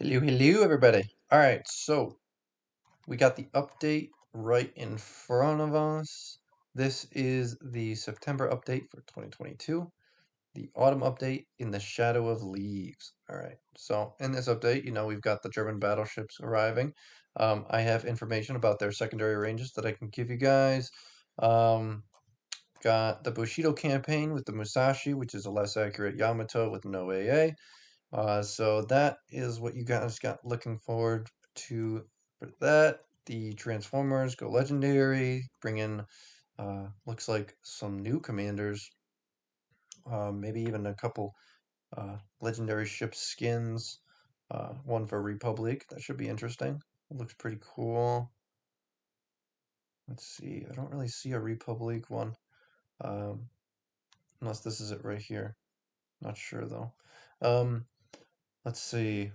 Hello, hello, everybody. All right, so we got the update right in front of us. This is the September update for 2022, the autumn update in the shadow of leaves. All right, so in this update, we've got the German battleships arriving. I have information about their secondary ranges that I can give you guys. Um, got the Bushido campaign with the Musashi, which is a less accurate Yamato with no AA. So that is what you guys got looking forward to for that. The Transformers go legendary, bring in, looks like some new commanders, maybe even a couple legendary ship skins, one for Republic. That should be interesting. It looks pretty cool. Let's see, I don't really see a Republic one, um, unless this is it right here. Not sure though. Um, let's see.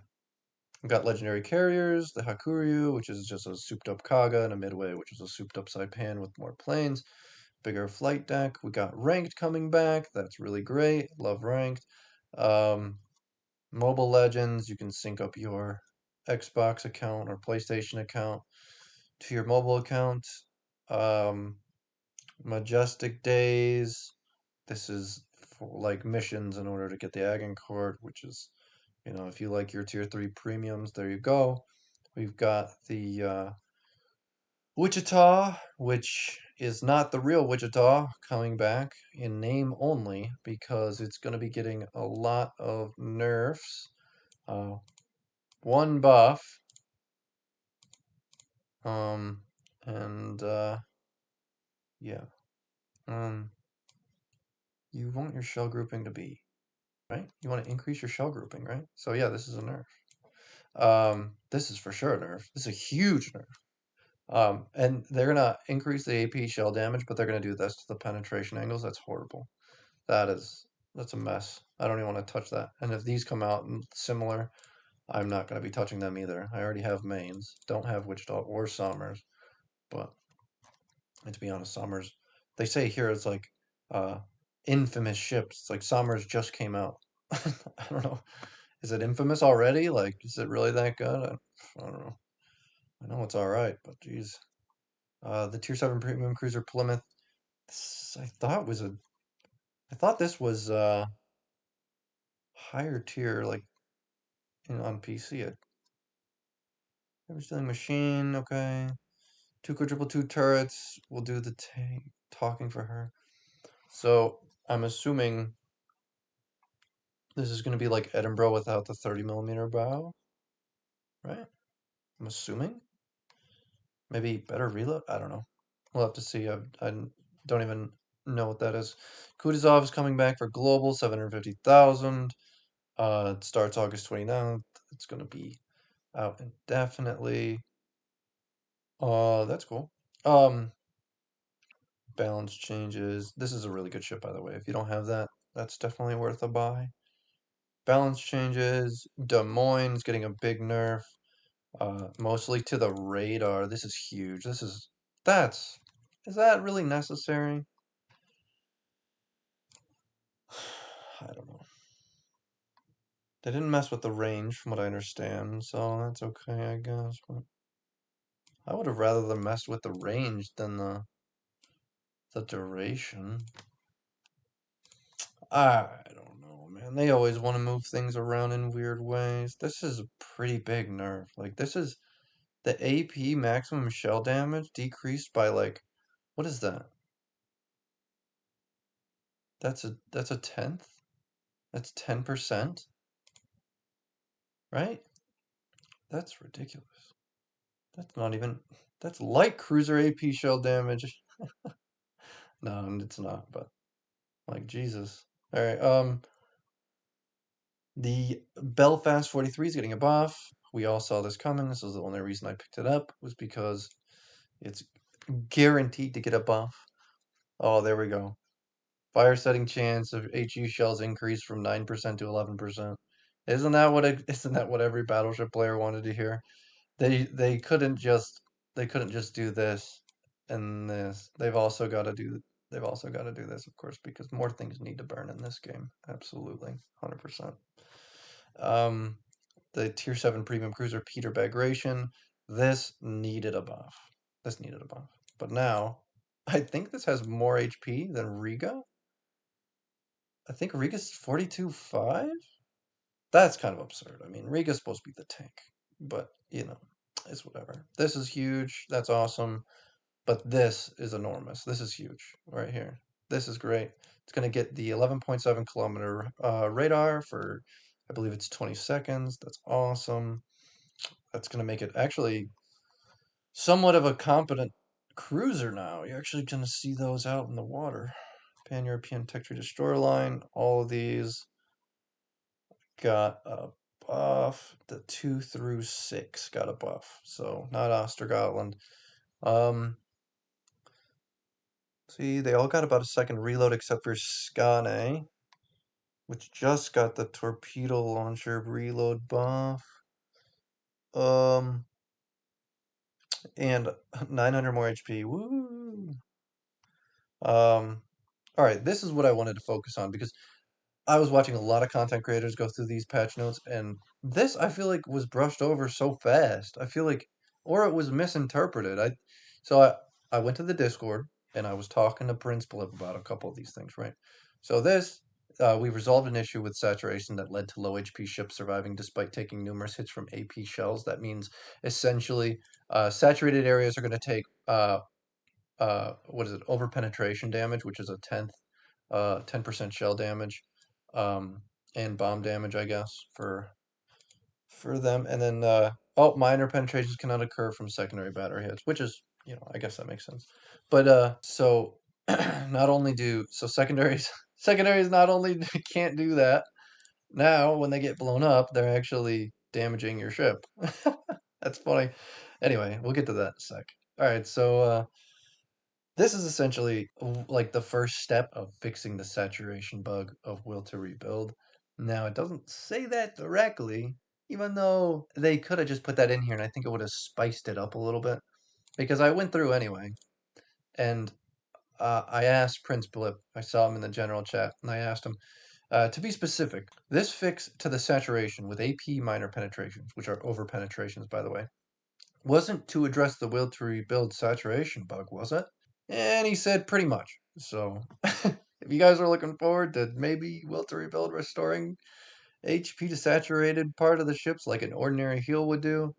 We've got legendary carriers, the Hakuryu, which is just a souped up Kaga, and a Midway, which is a souped up Saipan with more planes. Bigger flight deck. We got ranked coming back. That's really great. Love ranked. Um, Mobile Legends, you can sync up your Xbox account or PlayStation account to your mobile account. Um, Majestic Days. This is for like missions in order to get the Agincourt, which is, if you like your tier 3 premiums, there you go. We've got the Wichita, which is not the real Wichita, coming back in name only because it's going to be getting a lot of nerfs. One buff. Um, and yeah. Um, you want your shell grouping to be, right? You want to increase your shell grouping, right? So yeah, this is a nerf. This is for sure a nerf. This is a huge nerf. And they're gonna increase the AP shell damage, but they're gonna do this to the penetration angles. That's horrible. That's a mess. I don't even want to touch that. And if these come out similar, I'm not gonna be touching them either. I already have mains. Don't have Wichita or Somers, but to be honest, Somers. They say here it's like uh infamous ships. It's like Somers just came out. I don't know. Is it infamous already? Like, is it really that good? I don't know. I know it's all right, but geez. The Tier 7 Premium Cruiser Plymouth. I thought this was higher tier, like on PC. Average dealing machine, okay. Two quadruple two turrets. We'll do the talking for her. So I'm assuming this is going to be like Edinburgh without the 30mm bow, right? I'm assuming. Maybe better reload. I don't know. We'll have to see. I don't even know what that is. Kutuzov is coming back for global 750,000. It starts August 29th. It's going to be out indefinitely. That's cool. Balance changes. This is a really good ship, by the way. If you don't have that, that's definitely worth a buy. Balance changes. Des Moines getting a big nerf. Mostly to the radar. This is huge. Is that really necessary? I don't know. They didn't mess with the range, from what I understand, so that's okay, I guess. But I would have rather them messed with the range than the duration. I don't know, man. They always want to move things around in weird ways. This is a pretty big nerf. Like, this is the AP maximum shell damage decreased by like, what is that? That's a tenth? That's 10%, right? That's ridiculous. That's not even that's light cruiser AP shell damage. No, it's not, but like Jesus. All right, the Belfast 43 is getting a buff. We all saw this coming. This was the only reason I picked it up, was because it's guaranteed to get a buff. Oh, there we go. Fire setting chance of HU shells increased from 9% to 11%. Isn't that what every battleship player wanted to hear? They couldn't just do this and this. They've also got to do this, of course, because more things need to burn in this game. Absolutely. 100%. Um the Tier 7 Premium Cruiser Peter Bagration. This needed a buff. This needed a buff. But now, I think this has more HP than Riga. I think Riga's 42.5? That's kind of absurd. I mean, Riga's supposed to be the tank. But, you know, it's whatever. This is huge. That's awesome. But this is enormous. This is huge right here. This is great. It's going to get the 11.7 kilometer radar for, I believe it's 20 seconds. That's awesome. That's going to make it actually somewhat of a competent cruiser now. You're actually going to see those out in the water. Pan-European Tech Tree Destroyer line. All of these got a buff. The 2 through 6 got a buff. So not Ostergotland. See, they all got about a second reload except for Skane, which just got the torpedo launcher reload buff. And 900 more HP. Woo! All right, this is what I wanted to focus on because I was watching a lot of content creators go through these patch notes, and this I feel like was brushed over so fast. I feel like, or it was misinterpreted. So I went to the Discord and I was talking to Prince Blip about a couple of these things, right? So we resolved an issue with saturation that led to low HP ships surviving despite taking numerous hits from AP shells. That means essentially, saturated areas are going to take what is it, over penetration damage, which is a 10% shell damage, um, and bomb damage, I guess, for them. And then minor penetrations cannot occur from secondary battery hits, which is, I guess that makes sense. But so not only do so secondaries not only can't do that, now when they get blown up, they're actually damaging your ship. That's funny. Anyway, we'll get to that in a sec. All right, so this is essentially like the first step of fixing the saturation bug of Will to Rebuild. Now, it doesn't say that directly, even though they could have just put that in here and I think it would have spiced it up a little bit. Because I went through anyway, and I asked Prince Blip, I saw him in the general chat, and I asked him, to be specific, this fix to the saturation with AP minor penetrations, which are over penetrations, by the way, wasn't to address the Will to Rebuild saturation bug, was it? And he said pretty much. So if you guys are looking forward to maybe Will to Rebuild restoring HP to saturated part of the ships like an ordinary heal would do,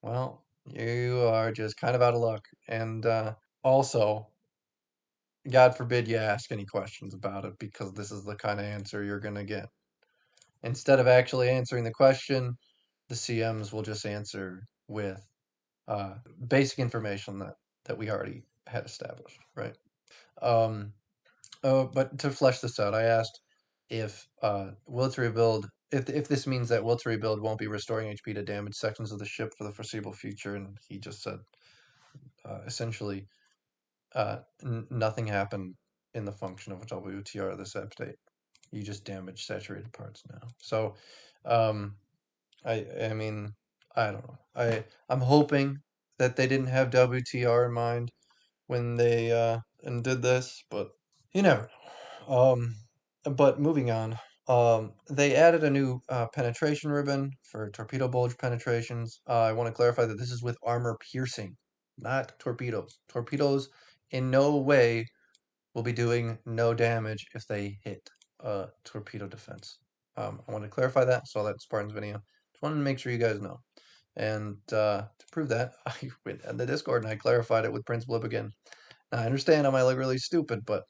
well, you are just kind of out of luck. And also, God forbid you ask any questions about it because this is the kind of answer you're going to get. Instead of actually answering the question, the CMs will just answer with basic information that we already had established, right? But to flesh this out, I asked if Will to Rebuild, if this means that Will to Rebuild won't be restoring HP to damaged sections of the ship for the foreseeable future, and he just said essentially nothing happened in the function of WTR this update. You just damage saturated parts now. So, I mean, I don't know. I'm hoping that they didn't have WTR in mind when they and did this, but you never know. But moving on. They added a new penetration ribbon for torpedo bulge penetrations. I want to clarify that this is with armor piercing, not torpedoes. Torpedoes in no way will be doing no damage if they hit torpedo defense. I want to clarify that. Saw that in Spartan's video. Just wanted to make sure you guys know. And to prove that, I went in the Discord and I clarified it with Prince Blib again. Now, I understand I might look really stupid, but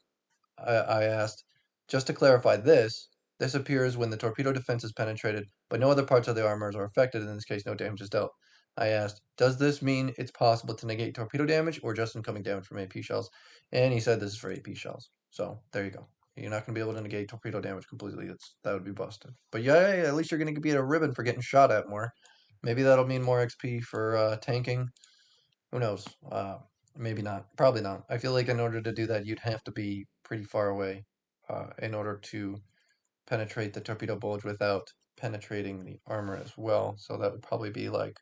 I asked, just to clarify this appears when the torpedo defense is penetrated, but no other parts of the armors are affected. In this case, no damage is dealt. I asked, does this mean it's possible to negate torpedo damage or just incoming damage from AP shells? And he said this is for AP shells. So there you go. You're not going to be able to negate torpedo damage completely. That would be busted. But yeah, at least you're going to be at a ribbon for getting shot at more. Maybe that'll mean more XP for tanking. Who knows? Maybe not. Probably not. I feel like in order to do that, you'd have to be pretty far away in order to penetrate the torpedo bulge without penetrating the armor as well. So that would probably be like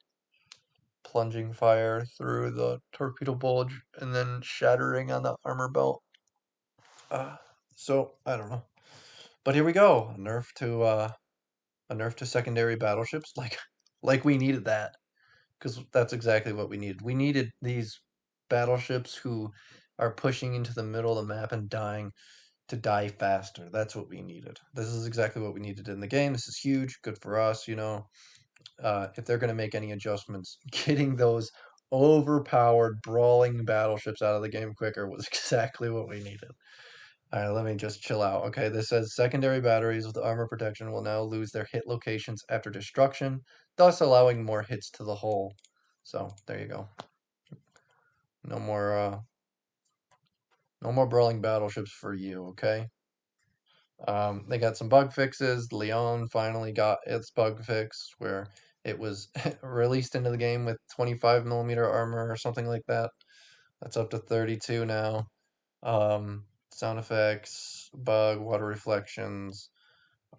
plunging fire through the torpedo bulge and then shattering on the armor belt. So I don't know. But here we go. A nerf to secondary battleships. Like Like we needed that, because that's exactly what we needed. We needed these battleships who are pushing into the middle of the map and dying to die faster. That's what we needed. This is exactly what we needed in the game. This is huge, good for us, you know. If they're going to make any adjustments, getting those overpowered, brawling battleships out of the game quicker was exactly what we needed. All right, let me just chill out. Okay, this says secondary batteries with armor protection will now lose their hit locations after destruction, thus allowing more hits to the hull. So there you go. No more, no more brawling battleships for you. Okay. They got some bug fixes. Leon finally got its bug fix where it was released into the game with 25mm armor or something like that. That's up to 32 now. Sound effects, bug, water reflections.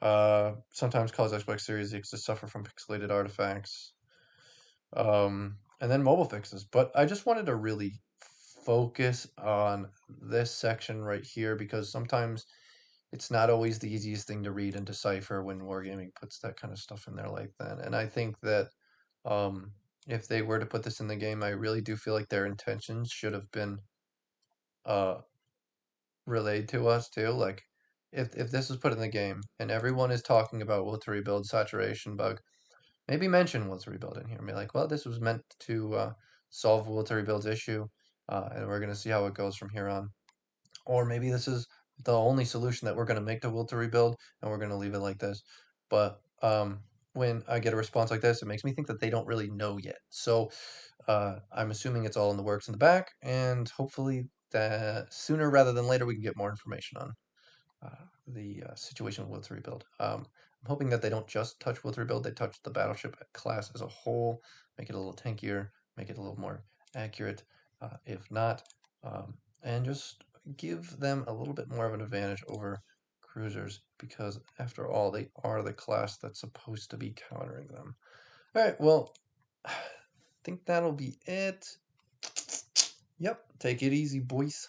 Sometimes cause Xbox Series X to suffer from pixelated artifacts. And then mobile fixes. But I just wanted to really focus on this section right here because sometimes it's not always the easiest thing to read and decipher when Wargaming puts that kind of stuff in there like that. And I think that um, if they were to put this in the game, I really do feel like their intentions should have been uh, relayed to us too. Like, if this was put in the game and everyone is talking about will to rebuild saturation bug, maybe mention will to rebuild in here and be like, well, this was meant to solve will to rebuild's issue, and we're going to see how it goes from here on. Or maybe this is the only solution that we're going to make to will to rebuild, and we're going to leave it like this. But when I get a response like this, it makes me think that they don't really know yet. So I'm assuming it's all in the works in the back, and hopefully that sooner rather than later we can get more information on the situation with Will to Rebuild. I'm hoping that they don't just touch Will to Rebuild, they touch the battleship class as a whole, make it a little tankier, make it a little more accurate, if not, and just give them a little bit more of an advantage over cruisers, because after all, they are the class that's supposed to be countering them. All right, well, I think that'll be it. Yep, take it easy, boys.